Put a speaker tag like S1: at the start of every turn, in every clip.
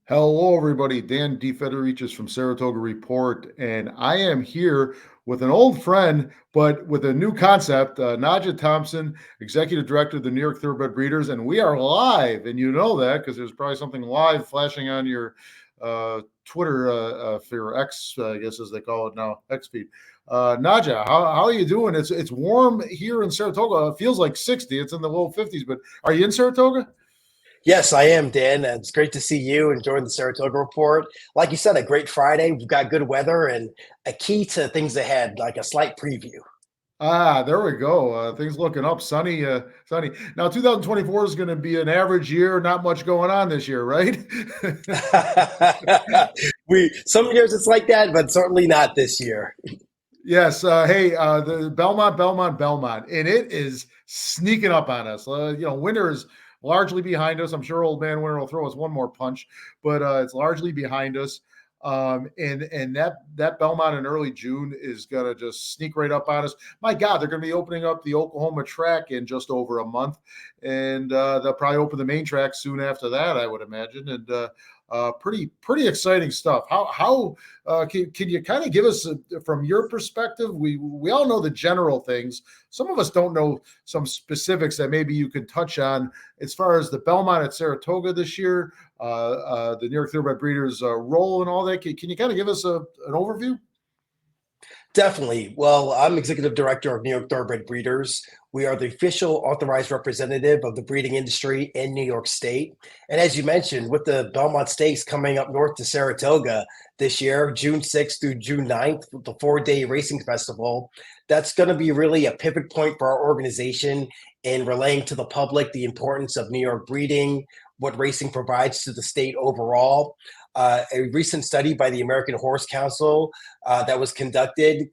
S1: Hello, everybody. Dan DeFedericis from Saratoga Report, and I am here with an old friend, but with a new concept. Najja Thompson, Executive Director of the New York Thoroughbred Breeders, and we are live, and you know that because there's probably something live flashing on your Twitter for your X, I guess as they call it now, X feed. Najja, how are you doing? It's warm here in Saratoga. It feels like 60. It's in the low 50s, but are you in Saratoga?
S2: Yes, I am, Dan. It's great to see you and join the Saratoga Report. Like you said, a great Friday. We've got good weather and a key to things ahead, like a slight preview.
S1: There we go. Things looking up, sunny, sunny. Now, 2024 is going to be an average year. Not much going on this year, right?
S2: We some years it's like that, but certainly not this year.
S1: Yes. Hey, the Belmont, and it is sneaking up on us. Winter is largely behind us. I'm sure Old Man Winter will throw us one more punch, but it's largely behind us. And that Belmont in early June is gonna just sneak right up on us. My God, they're gonna be opening up the Oklahoma track in just over a month, and they'll probably open the main track soon after that, I would imagine. And pretty exciting stuff. How can you kind of give us from your perspective? We all know the general things. Some of us don't know some specifics that maybe you could touch on as far as the Belmont at Saratoga this year, the New York Thoroughbred Breeders role and all that. Can you kind of give us an overview?
S2: Definitely. Well, I'm executive director of New York Thoroughbred Breeders. We are the official authorized representative of the breeding industry in New York State. And as you mentioned, with the Belmont Stakes coming up north to Saratoga this year, June 6th through June 9th, the 4-day racing festival, that's going to be really a pivot point for our organization in relaying to the public the importance of New York breeding, what racing provides to the state overall. A recent study by the American Horse Council that was conducted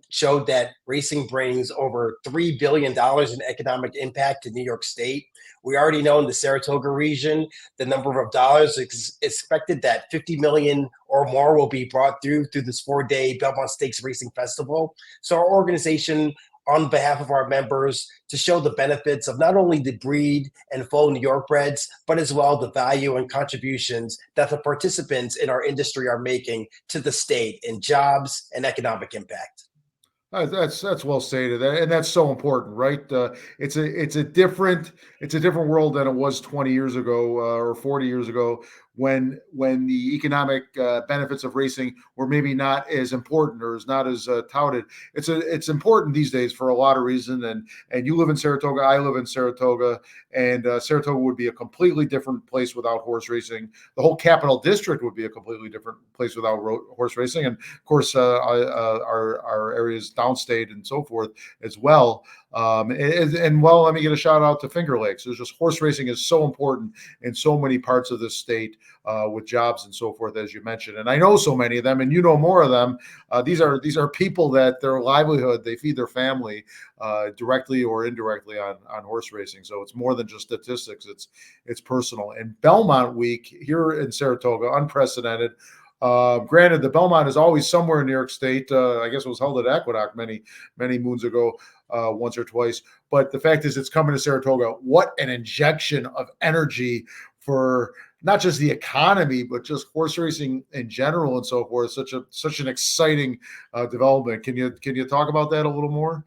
S2: showed that racing brings over $3 billion in economic impact to New York State. We already know in the Saratoga region, the number of dollars expected that 50 million or more will be brought through this 4-day Belmont Stakes Racing Festival. So our organization, on behalf of our members, to show the benefits of not only the breed and full New York breds, but as well the value and contributions that the participants in our industry are making to the state in jobs and economic impact.
S1: That's well stated, and that's so important, right? It's a different world than it was 20 years ago or 40 years ago when the economic benefits of racing were maybe not as important or is not as touted. It's important these days for a lot of reasons, and you live in Saratoga, I live in Saratoga, and Saratoga would be a completely different place without horse racing. The whole Capital District would be a completely different place without horse racing, and of course our areas downstate and so forth as well. And well, let me get a shout out to Finger Lakes. There's just horse racing is so important in so many parts of this state with jobs and so forth, as you mentioned. And I know so many of them, and you know more of them. These are people that their livelihood, they feed their family directly or indirectly on horse racing. So it's more than just statistics. It's personal. And Belmont Week here in Saratoga, unprecedented. Granted, the Belmont is always somewhere in New York State. I guess it was held at Aqueduct many moons ago, once or twice. But the fact is, it's coming to Saratoga. What an injection of energy for not just the economy, but just horse racing in general and so forth. Such an exciting development. Can you talk about that a little more?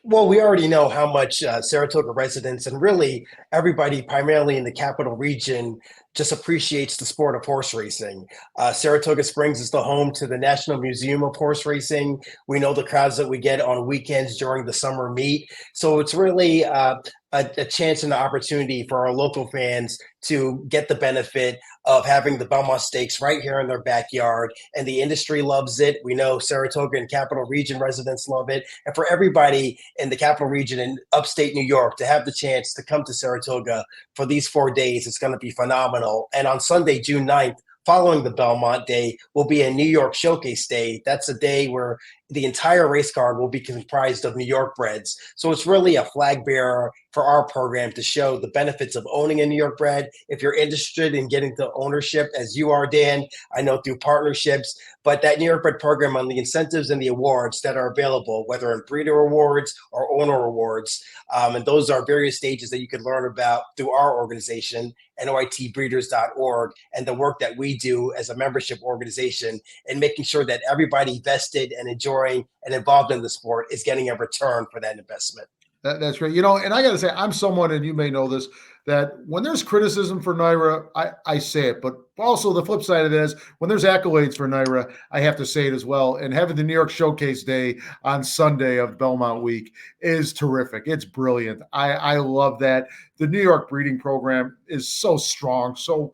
S2: Well, we already know how much Saratoga residents and really everybody, primarily in the capital region, just appreciates the sport of horse racing. Saratoga Springs is the home to the National Museum of Horse Racing. We know the crowds that we get on weekends during the summer meet. So it's really a chance and an opportunity for our local fans to get the benefit of having the Belmont Stakes right here in their backyard. And the industry loves it. We know Saratoga and Capital Region residents love it. And for everybody in the Capital Region and upstate New York to have the chance to come to Saratoga for these 4 days, it's going to be phenomenal. And on Sunday, June 9th, following the Belmont Day, will be a New York Showcase Day. That's a day where the entire race card will be comprised of New York breds. So it's really a flag bearer for our program to show the benefits of owning a New York bred. If you're interested in getting to ownership, as you are, Dan, I know through partnerships, but that New York bred program on the incentives and the awards that are available, whether in breeder awards or owner awards, and those are various stages that you can learn about through our organization, NYTbreeders.org, and the work that we do as a membership organization and making sure that everybody vested and enjoying and involved in the sport is getting a return for that investment.
S1: That's great. And I got to say, I'm someone, and you may know this, that when there's criticism for NYRA, I say it. But also the flip side of it is when there's accolades for NYRA, I have to say it as well. And having the New York Showcase Day on Sunday of Belmont Week is terrific. It's brilliant. I love that. The New York breeding program is so strong. So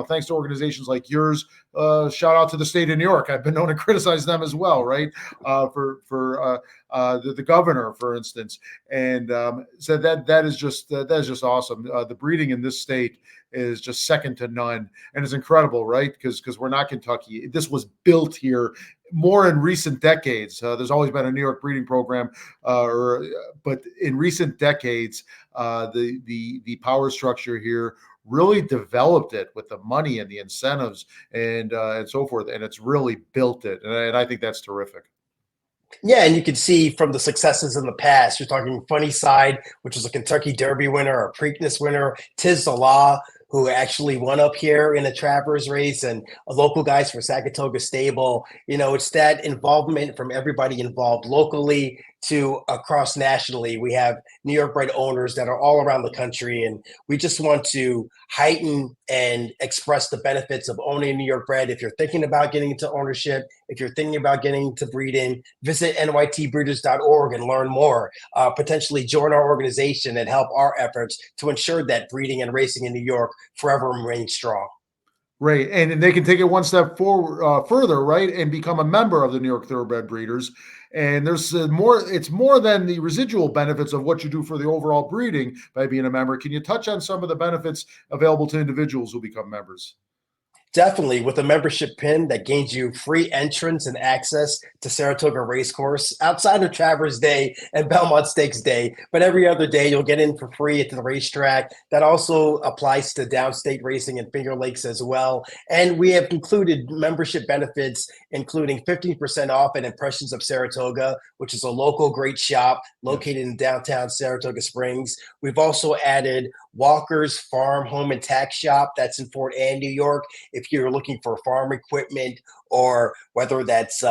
S1: thanks to organizations like yours. Shout out to the state of New York. I've been known to criticize them as well, right? For the governor, for instance. And so that is just awesome. The breeding in this state is just second to none, and it's incredible, right? Because we're not Kentucky. This was built here more in recent decades. There's always been a New York breeding program, but in recent decades, the power structure here really developed it with the money and the incentives and so forth, and it's really built it, and I think that's terrific.
S2: Yeah, and you can see from the successes in the past. You're talking Funny Side, which was a Kentucky Derby winner, a Preakness winner, Tiz the Law, who actually won up here in a Travers race, and local guys for Saratoga Stable. It's that involvement from everybody involved locally to across nationally. We have New York bred owners that are all around the country, and we just want to heighten and express the benefits of owning a New York bred. If you're thinking about getting into ownership, if you're thinking about getting into breeding, visit nytbreeders.org and learn more. Potentially join our organization and help our efforts to ensure that breeding and racing in New York forever remains strong.
S1: Right, and they can take it one step forward, further, right, and become a member of the New York Thoroughbred Breeders. And there's more. It's more than the residual benefits of what you do for the overall breeding by being a member. Can you touch on some of the benefits available to individuals who become members?
S2: Definitely, with a membership pin that gains you free entrance and access to Saratoga Racecourse outside of Travers Day and Belmont Stakes Day. But every other day, you'll get in for free at the racetrack. That also applies to downstate racing and Finger Lakes as well. And we have included membership benefits, including 15% off at Impressions of Saratoga, which is a local great shop located in downtown Saratoga Springs. We've also added Walker's Farm Home and Tax Shop. That's in Fort Anne, New York. If you're looking for farm equipment, or whether that's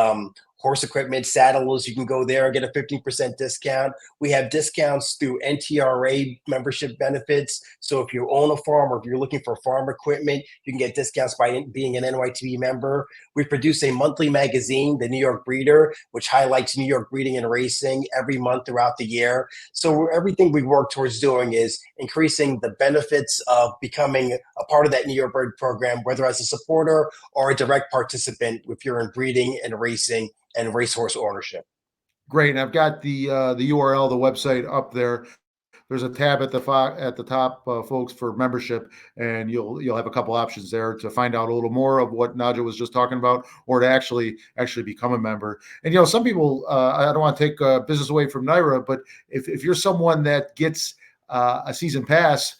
S2: horse equipment, saddles, you can go there and get a 15% discount. We have discounts through NTRA membership benefits. So if you own a farm or if you're looking for farm equipment, you can get discounts by being an NYTB member. We produce a monthly magazine, The New York Breeder, which highlights New York breeding and racing every month throughout the year. So everything we work towards doing is increasing the benefits of becoming a part of that New York Bird program, whether as a supporter or a direct participant if you're in breeding and racing and racehorse ownership.
S1: Great, and I've got the URL, the website up there. There's a tab at the top, folks, for membership, and you'll have a couple options there to find out a little more of what Najja was just talking about, or to actually become a member. And some people, I don't want to take business away from NYRA, but if you're someone that gets a season pass,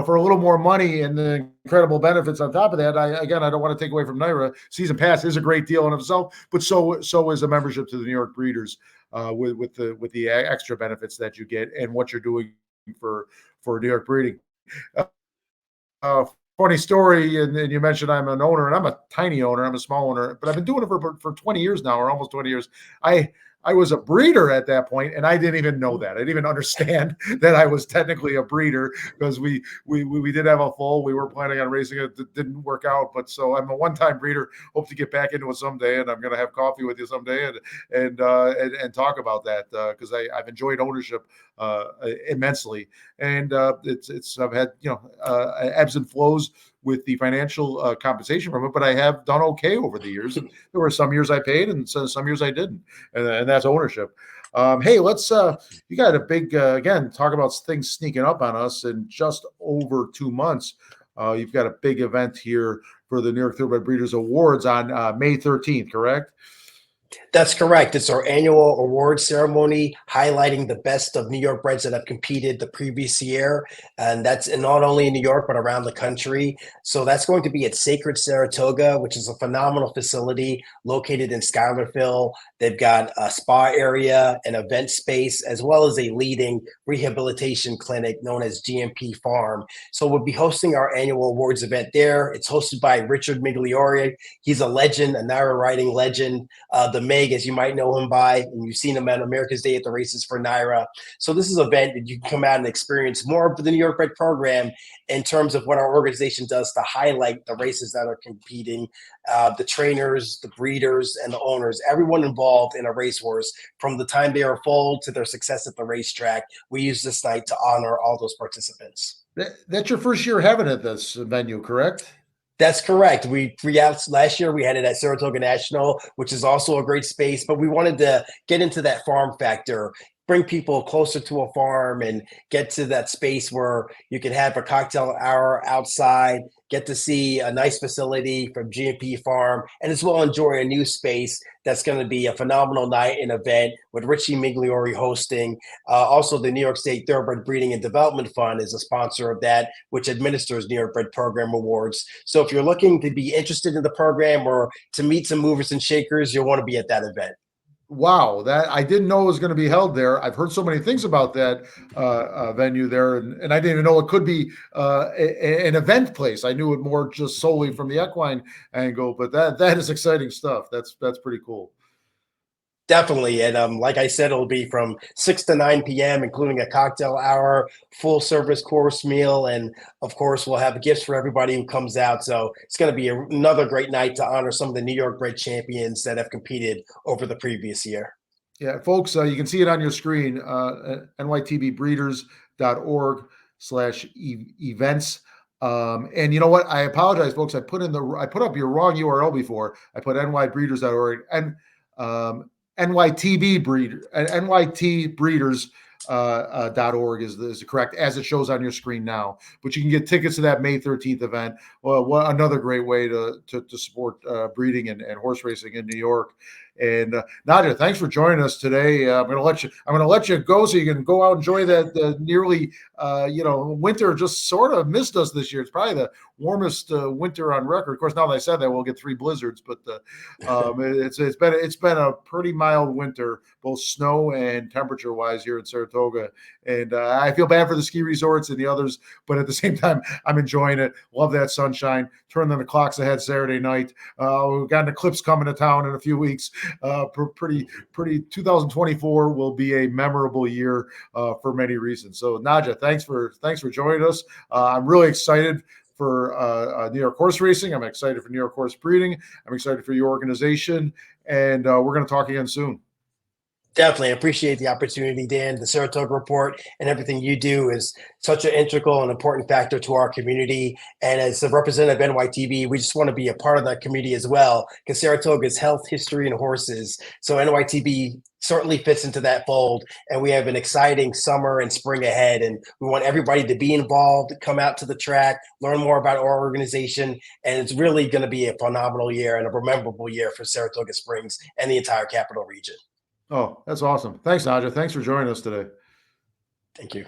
S1: for a little more money and the incredible benefits on top of that, I don't want to take away from NYRA. Season pass is a great deal in itself, but so is a membership to the New York Breeders with the extra benefits that you get and what you're doing for New York breeding. Funny story, and you mentioned I'm an owner, and I'm a tiny owner. I'm a small owner, but I've been doing it for 20 years now, or almost 20 years. I was a breeder at that point, and I didn't even know that. I didn't even understand that I was technically a breeder, because we did have a foal. We were planning on racing it. It didn't work out, but so I'm a one-time breeder. Hope to get back into it someday, and I'm going to have coffee with you someday and talk about that, because I've enjoyed ownership immensely, and I've had ebbs and flows with the financial compensation from it, but I have done okay over the years. And there were some years I paid and some years I didn't, and that's ownership. Hey, let's you got a big again, talk about things sneaking up on us in just over 2 months. You've got a big event here for the New York Thoroughbred Breeders Awards on May 13th, correct?
S2: That's correct. It's our annual award ceremony highlighting the best of New York breds that have competed the previous year. And that's not only in New York, but around the country. So that's going to be at Sacred Saratoga, which is a phenomenal facility located in Schuylerville. They've got a spa area, an event space, as well as a leading rehabilitation clinic known as GMP Farm. So we'll be hosting our annual awards event there. It's hosted by Richard Migliore. He's a legend, a Naira riding legend. The Meg, as you might know him by, and you've seen him at America's Day at the Races for Naira. So this is an event that you can come out and experience more of the New York Bred program in terms of what our organization does to highlight the races that are competing, the trainers, the breeders, and the owners, everyone involved in a racehorse from the time they are foaled to their success at the racetrack. We use this night to honor all those participants.
S1: That's your first year having it at this venue, correct?
S2: That's correct. Last year we had it at Saratoga National, which is also a great space, but we wanted to get into that farm factor, bring people closer to a farm and get to that space where you can have a cocktail hour outside, get to see a nice facility from GMP Farm, and as well enjoy a new space that's going to be a phenomenal night and event with Richie Migliore hosting. Also, the New York State Thoroughbred Breeding and Development Fund is a sponsor of that, which administers New York Bred Program Awards. So if you're looking to be interested in the program or to meet some movers and shakers, you'll want to be at that event.
S1: Wow, that I didn't know it was going to be held there. I've heard so many things about that venue there, and I didn't even know it could be an event place. I knew it more just solely from the equine angle, but that is exciting stuff. That's pretty cool.
S2: Definitely. And like I said, it'll be from 6 to 9 p.m., including a cocktail hour, full service course meal. And of course, we'll have gifts for everybody who comes out. So it's going to be another great night to honor some of the New York bred champions that have competed over the previous year.
S1: Yeah, folks, you can see it on your screen, nytbbreeders.org/events. And you know what? I apologize, folks. I put up your wrong URL before. I put nybreeders.org and NYTB breeder and nytbreeders.org is correct as it shows on your screen now. But you can get tickets to that May 13th event. Well, another great way to support breeding and horse racing in New York. And Najja, thanks for joining us today. I'm going to let you go so you can go out and enjoy that nearly winter just sort of missed us this year. It's probably the warmest winter on record. Of course, now that I said that, we'll get 3 blizzards, but it's been a pretty mild winter, both snow and temperature wise here in Saratoga. And I feel bad for the ski resorts and the others, but at the same time, I'm enjoying it. Love that sunshine. Turn the clocks ahead Saturday night. We've got an eclipse coming to town in a few weeks. Pretty 2024 will be a memorable year for many reasons. So Najja, thanks for joining us. I'm really excited for New York horse racing. I'm excited for New York horse breeding. I'm excited for your organization, and we're going to talk again soon.
S2: Definitely appreciate the opportunity, Dan. The Saratoga Report and everything you do is such an integral and important factor to our community. And as a representative of NYTB, we just want to be a part of that community as well, because Saratoga is health, history, and horses. So NYTB certainly fits into that fold. And we have an exciting summer and spring ahead. And we want everybody to be involved, come out to the track, learn more about our organization. And it's really going to be a phenomenal year and a memorable year for Saratoga Springs and the entire capital region.
S1: Oh, that's awesome. Thanks, Najja. Thanks for joining us today.
S2: Thank you.